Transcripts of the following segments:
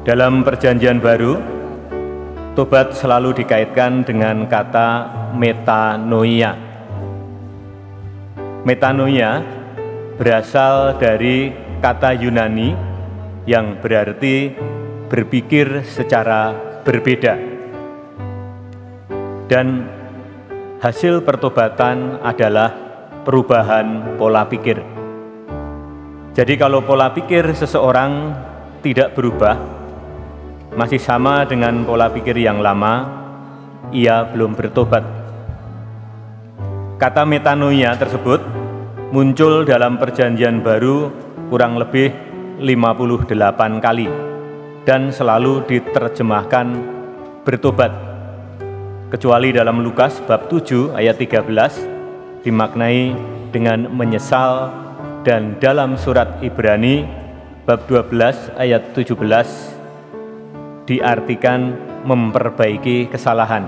Dalam Perjanjian Baru, tobat selalu dikaitkan dengan kata metanoia. Metanoia berasal dari kata Yunani yang berarti berpikir secara berbeda. Dan hasil pertobatan adalah perubahan pola pikir. Jadi kalau pola pikir seseorang tidak berubah, masih sama dengan pola pikir yang lama, ia belum bertobat. Kata metanoia tersebut muncul dalam Perjanjian Baru kurang lebih 58 kali dan selalu diterjemahkan bertobat. Kecuali dalam Lukas bab 7 ayat 13 dimaknai dengan menyesal, dan dalam surat Ibrani bab 12 ayat 17 diartikan memperbaiki kesalahan.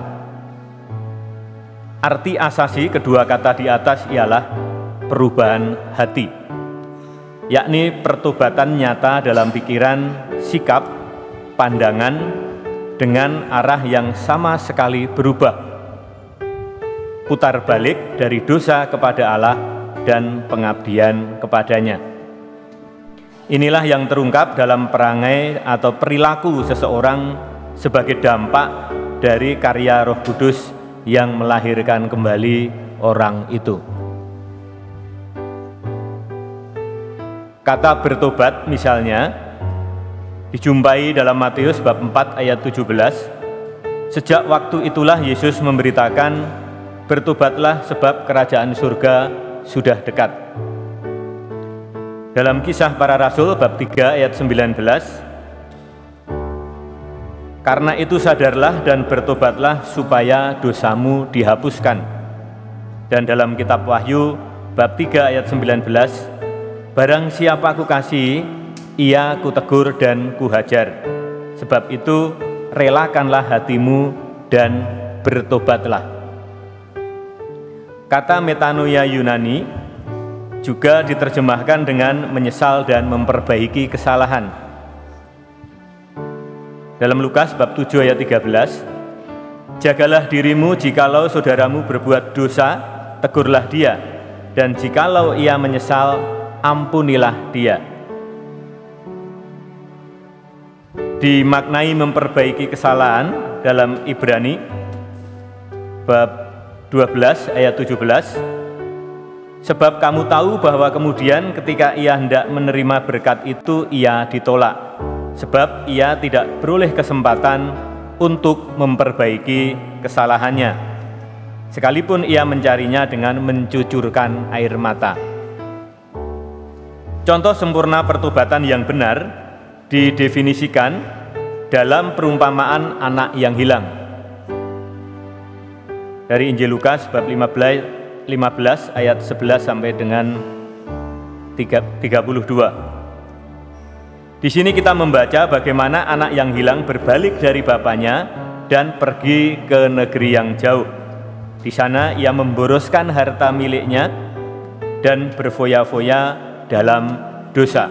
Arti asasi kedua kata di atas ialah perubahan hati, yakni pertobatan nyata dalam pikiran, sikap, pandangan dengan arah yang sama sekali berubah, putar balik dari dosa kepada Allah dan pengabdian kepadanya. Inilah yang terungkap dalam perangai atau perilaku seseorang sebagai dampak dari karya Roh Kudus yang melahirkan kembali orang itu. Kata bertobat misalnya dijumpai dalam Matius bab 4 ayat 17. Sejak waktu itulah Yesus memberitakan, bertobatlah sebab kerajaan surga sudah dekat. Dalam Kisah Para Rasul bab 3 ayat 19, karena itu sadarlah dan bertobatlah supaya dosamu dihapuskan. Dan dalam kitab Wahyu bab 3 ayat 19, barang siapa kukasihi, ia kutegur dan kuhajar. Sebab itu relakanlah hatimu dan bertobatlah. Kata metanoia Yunani juga diterjemahkan dengan menyesal dan memperbaiki kesalahan. Dalam Lukas bab 7 ayat 13, jagalah dirimu jikalau saudaramu berbuat dosa, tegurlah dia, dan jikalau ia menyesal, ampunilah dia. Dimaknai memperbaiki kesalahan dalam Ibrani bab 12 ayat 17, sebab kamu tahu bahwa kemudian ketika ia hendak menerima berkat itu, ia ditolak, sebab ia tidak beroleh kesempatan untuk memperbaiki kesalahannya, sekalipun ia mencarinya dengan mencucurkan air mata. Contoh sempurna pertobatan yang benar didefinisikan dalam perumpamaan anak yang hilang. Dari Injil Lukas bab 15 ayat 11 sampai dengan 32. Di sini kita membaca bagaimana anak yang hilang berbalik dari bapaknya dan pergi ke negeri yang jauh. Di sana ia memboroskan harta miliknya dan berfoya-foya dalam dosa.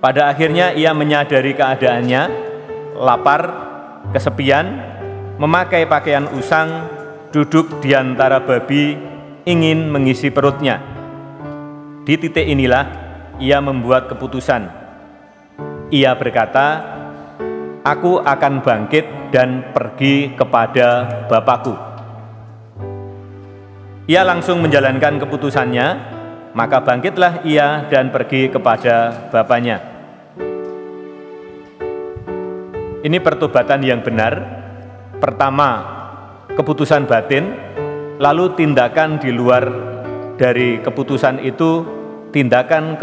Pada akhirnya ia menyadari keadaannya, lapar, kesepian, memakai pakaian usang, duduk di antara babi, ingin mengisi perutnya. Di titik inilah ia membuat keputusan. Ia berkata, "Aku akan bangkit dan pergi kepada Bapakku." Ia langsung menjalankan keputusannya, maka bangkitlah ia dan pergi kepada bapaknya. Ini pertobatan yang benar. Pertama, keputusan batin, lalu tindakan di luar dari keputusan itu, tindakan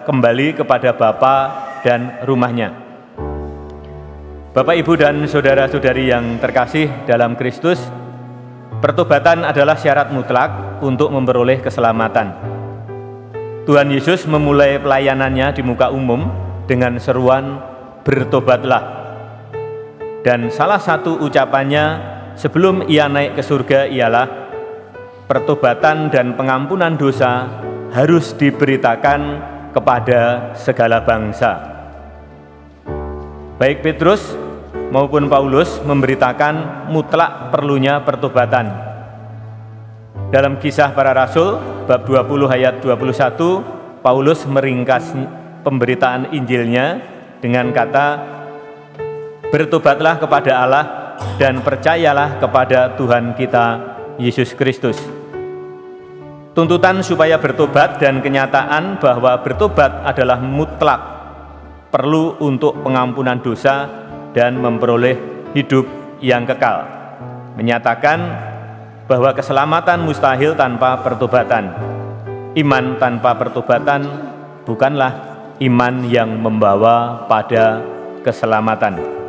kembali kepada Bapa dan rumahnya. Bapak, Ibu, dan saudara-saudari yang terkasih dalam Kristus, pertobatan adalah syarat mutlak untuk memperoleh keselamatan. Tuhan Yesus memulai pelayanannya di muka umum dengan seruan bertobatlah. Dan salah satu ucapannya sebelum ia naik ke surga ialah pertobatan dan pengampunan dosa harus diberitakan kepada segala bangsa. Baik Petrus maupun Paulus memberitakan mutlak perlunya pertobatan. Dalam Kisah Para Rasul bab 20 ayat 21, Paulus meringkas pemberitaan Injilnya dengan kata, "Bertobatlah kepada Allah dan percayalah kepada Tuhan kita Yesus Kristus." Tuntutan supaya bertobat dan kenyataan bahwa bertobat adalah mutlak perlu untuk pengampunan dosa dan memperoleh hidup yang kekal, menyatakan bahwa keselamatan mustahil tanpa pertobatan. Iman tanpa pertobatan bukanlah iman yang membawa pada keselamatan.